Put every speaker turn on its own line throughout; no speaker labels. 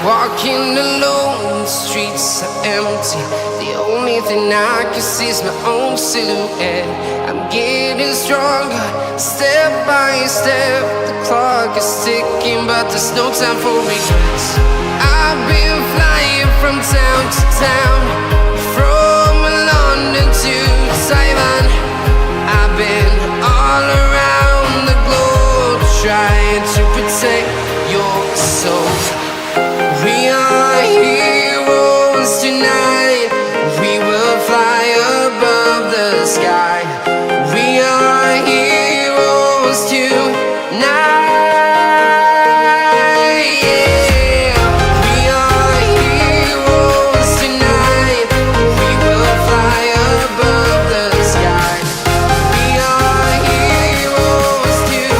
Walking alone, the streets are empty. The only thing I can see is my own silhouette. I'm getting stronger, step by step. The clock is ticking, but there's no time for regrets. I've been flying from town to town, from London to Taiwan. I've been all around the globe, trying to protect your soul. We are heroes tonight. We will fly above the sky. We are heroes tonight. Yeah. We are heroes tonight. We will fly above the sky. We are heroes tonight.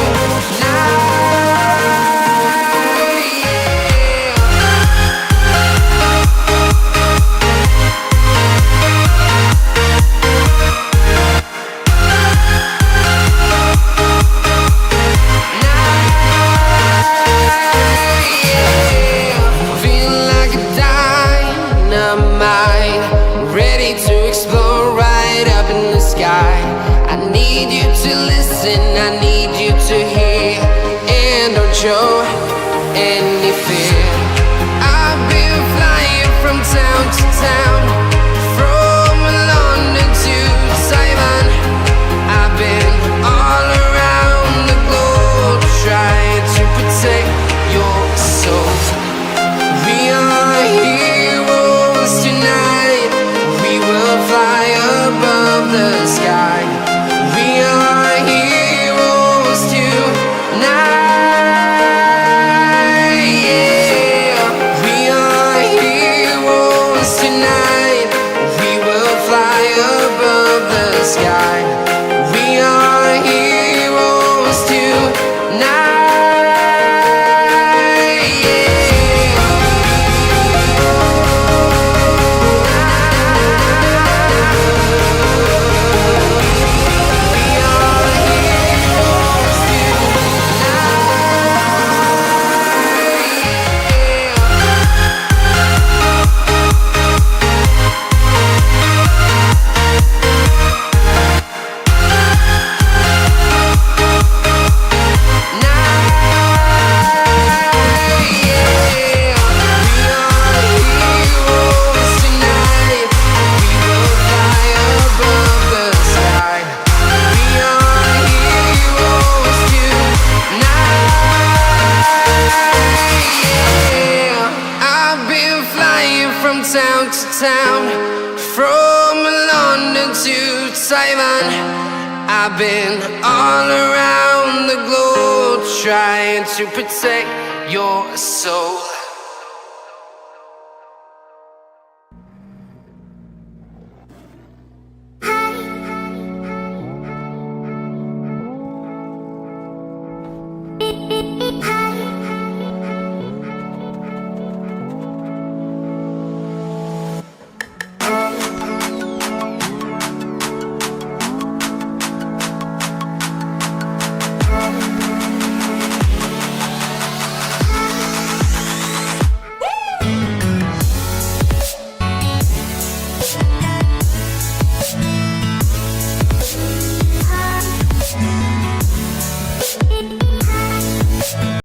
Ready to explore right up in the sky. I need you to listen, I need you to hear, and don't show any fear. I've been flying from town to town, from London to Taiwan. I've been all around the globe, trying to protect your soul. We are heroes tonight. We will fly above the sky. We are heroes tonight. Yeah. We are heroes tonight. We will fly above the sky. We are heroes tonight. Town to town, from London to Taiwan. I've been all around the globe, trying to protect your soul.